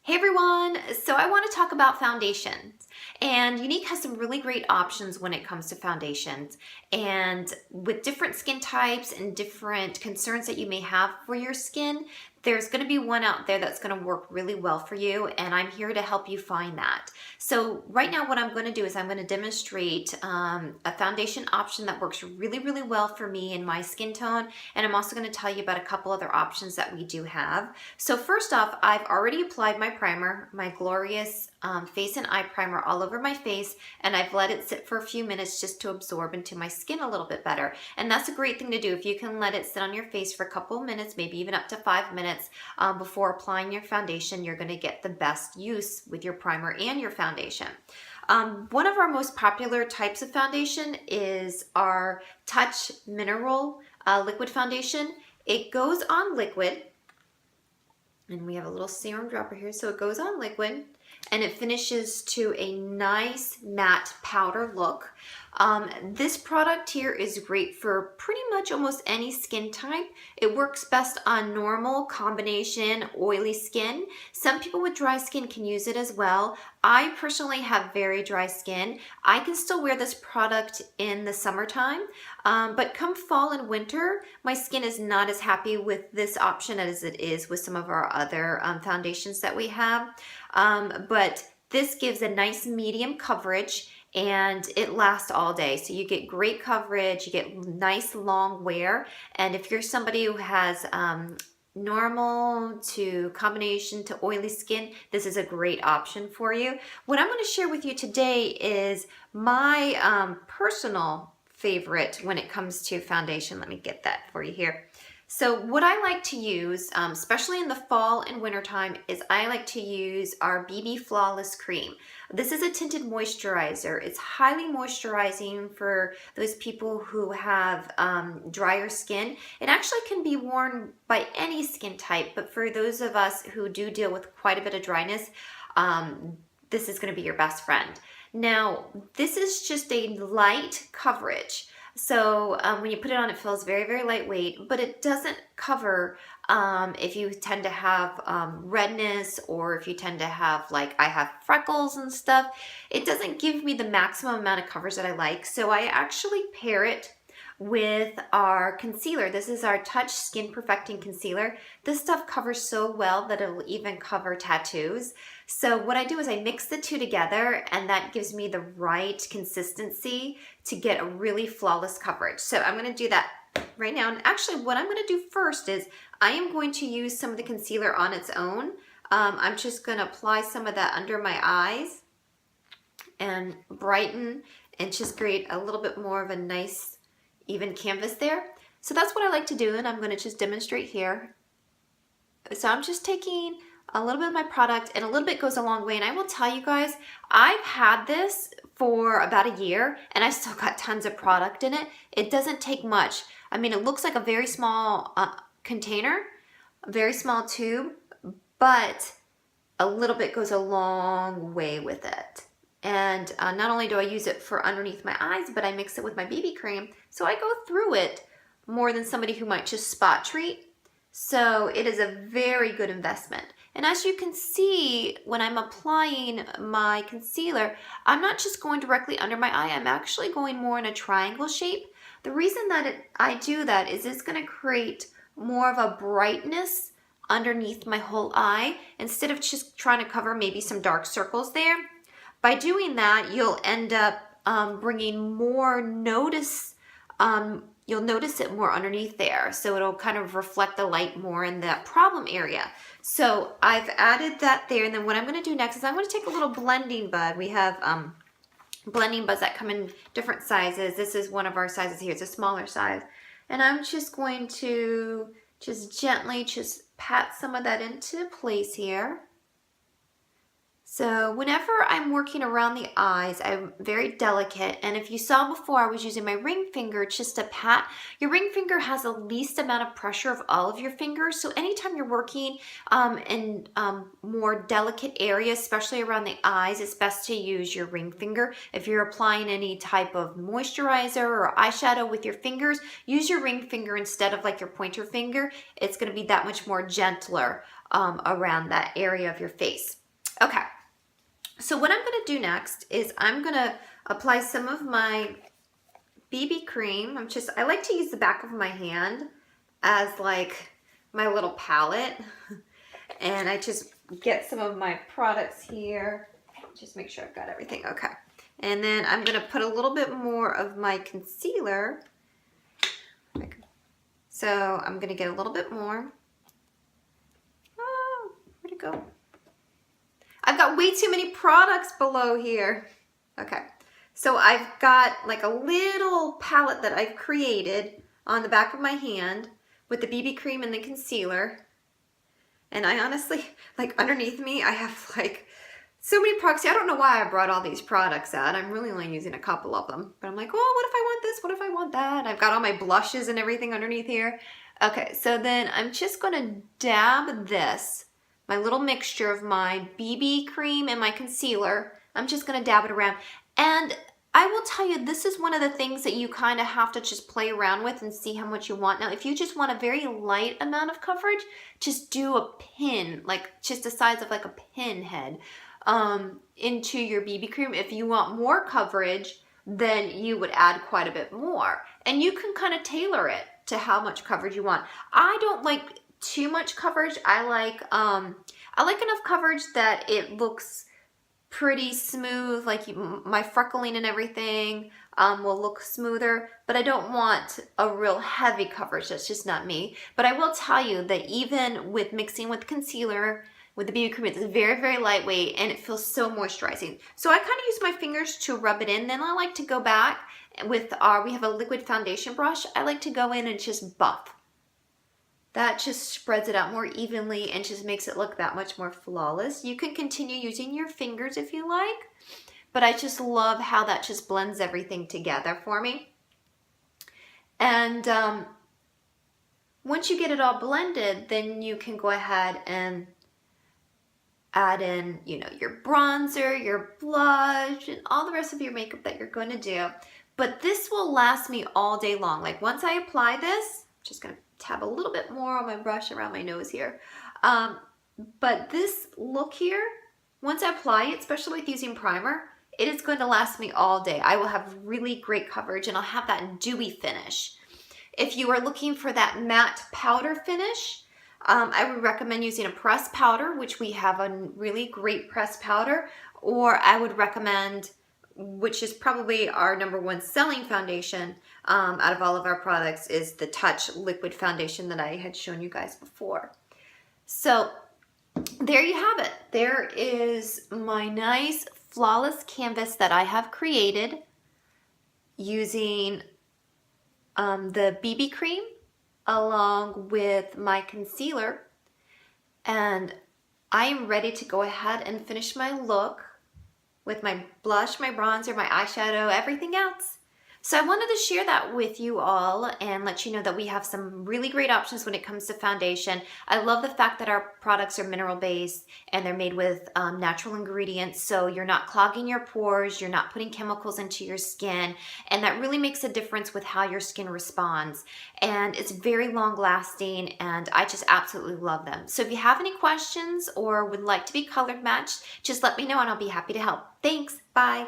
Hey everyone! So I want to talk about foundations. And Younique has some really great options when it comes to foundations. And with different skin types and different concerns that you may have for your skin, there's going to be one out there that's going to work really well for you. And I'm here to help you find that. So right now what I'm going to do is I'm going to demonstrate a foundation option that works really, really well for me in my skin tone. And I'm also going to tell you about a couple other options that we do have. So first off, I've already applied my primer, my Glorious face and eye primer all over my face, and I've let it sit for a few minutes just to absorb into my skin a little bit better. And that's a great thing to do. If you can let it sit on your face for a couple of minutes, maybe even up to 5 minutes before applying your foundation, you're going to get the best use with your primer and your foundation. One of our most popular types of foundation is our Touch Mineral Liquid Foundation. It goes on liquid. And we have a little serum dropper here, so it goes on liquid and it finishes to a nice matte powder look. This product here is great for pretty much almost any skin type. It works best on normal, combination, oily skin. Some people with dry skin can use it as well. I personally have very dry skin. I can still wear this product in the summertime, but come fall and winter, my skin is not as happy with this option as it is with some of our other foundations that we have. But this gives a nice medium coverage and it lasts all day. So you get great coverage, you get nice long wear. And if you're somebody who has normal to combination to oily skin, this is a great option for you. What I'm going to share with you today is my personal favorite when it comes to foundation. Let me get that for you here. So what I like to use, especially in the fall and winter time, is I like to use our BB Flawless Cream. This is a tinted moisturizer. It's highly moisturizing for those people who have drier skin. It actually can be worn by any skin type, but for those of us who do deal with quite a bit of dryness, this is going to be your best friend. Now, this is just a light coverage. So when you put it on, it feels very, very lightweight, but it doesn't cover if you tend to have redness or if you tend to have, like I have freckles and stuff. It doesn't give me the maximum amount of coverage that I like. So I actually pair it with our concealer. This is our Touch Skin Perfecting Concealer. This stuff covers so well that it'll even cover tattoos. So what I do is I mix the two together and that gives me the right consistency to get a really flawless coverage. So I'm going to do that right now. And actually what I'm going to do first is I am going to use some of the concealer on its own. I'm just going to apply some of that under my eyes and brighten and just create a little bit more of a nice even canvas there. So that's what I like to do, and I'm going to just demonstrate here. So I'm just taking a little bit of my product, and a little bit goes a long way. And I will tell you guys, I've had this for about a year and I still got tons of product in it. It doesn't take much. I mean, it looks like a very small container, a very small tube, but a little bit goes a long way with it. And not only do I use it for underneath my eyes, but I mix it with my BB cream. So I go through it more than somebody who might just spot treat. So it is a very good investment. And as you can see, when I'm applying my concealer, I'm not just going directly under my eye. I'm actually going more in a triangle shape. The reason that I do that is it's going to create more of a brightness underneath my whole eye instead of just trying to cover maybe some dark circles there. By doing that, you'll end up bringing more notice, you'll notice it more underneath there. So it'll kind of reflect the light more in that problem area. So I've added that there. And then what I'm going to do next is I'm going to take a little blending bud. We have blending buds that come in different sizes. This is one of our sizes here. It's a smaller size. And I'm just going to just gently just pat some of that into place here. So whenever I'm working around the eyes, I'm very delicate. And if you saw before, I was using my ring finger just to pat. Your ring finger has the least amount of pressure of all of your fingers. So anytime you're working in more delicate areas, especially around the eyes, it's best to use your ring finger. If you're applying any type of moisturizer or eyeshadow with your fingers, use your ring finger instead of like your pointer finger. It's going to be that much more gentler around that area of your face. Okay, so what I'm going to do next is I'm going to apply some of my BB cream. I like to use the back of my hand as like my little palette. And I just get some of my products here. Just make sure I've got everything. Okay. And then I'm going to put a little bit more of my concealer. So I'm going to get a little bit more. Oh, where'd it go? I've got way too many products below here. Okay. So I've got like a little palette that I've created on the back of my hand with the BB cream and the concealer. And I honestly, like underneath me, I have like so many products. I don't know why I brought all these products out. I'm really only using a couple of them. But I'm like, oh, what if I want this? What if I want that? I've got all my blushes and everything underneath here. Okay, so then I'm just going to dab this, my little mixture of my BB cream and my concealer. I'm just going to dab it around. And I will tell you, this is one of the things that you kind of have to just play around with and see how much you want. Now, if you just want a very light amount of coverage, just do a pin, like just the size of like a pin head into your BB cream. If you want more coverage, then you would add quite a bit more. And you can kind of tailor it to how much coverage you want. I don't like too much coverage. I like enough coverage that it looks pretty smooth, like my freckling and everything will look smoother, but I don't want a real heavy coverage. That's just not me. But I will tell you that even with mixing with concealer, with the BB cream, it's very, very lightweight and it feels so moisturizing. So I kind of use my fingers to rub it in. Then I like to go back with we have a liquid foundation brush. I like to go in and just buff. That just spreads it out more evenly and just makes it look that much more flawless. You can continue using your fingers if you like, but I just love how that just blends everything together for me. And once you get it all blended, then you can go ahead and add in, you know, your bronzer, your blush, and all the rest of your makeup that you're going to do. But this will last me all day long. Like once I apply this, I'm just going to tab a little bit more on my brush around my nose here. But this look here, once I apply it, especially with using primer, it is going to last me all day. I will have really great coverage and I'll have that dewy finish. If you are looking for that matte powder finish, I would recommend using a pressed powder, which we have a really great pressed powder, or I would recommend, which is probably our #1 selling foundation out of all of our products, is the Touch Liquid Foundation that I had shown you guys before. So there you have it. There is my nice flawless canvas that I have created using the BB cream along with my concealer. And I am ready to go ahead and finish my look with my blush, my bronzer, my eyeshadow, everything else. So I wanted to share that with you all and let you know that we have some really great options when it comes to foundation. I love the fact that our products are mineral based and they're made with natural ingredients, so you're not clogging your pores, you're not putting chemicals into your skin, and that really makes a difference with how your skin responds. And it's very long lasting and I just absolutely love them. So if you have any questions or would like to be colored matched, just let me know and I'll be happy to help. Thanks, bye.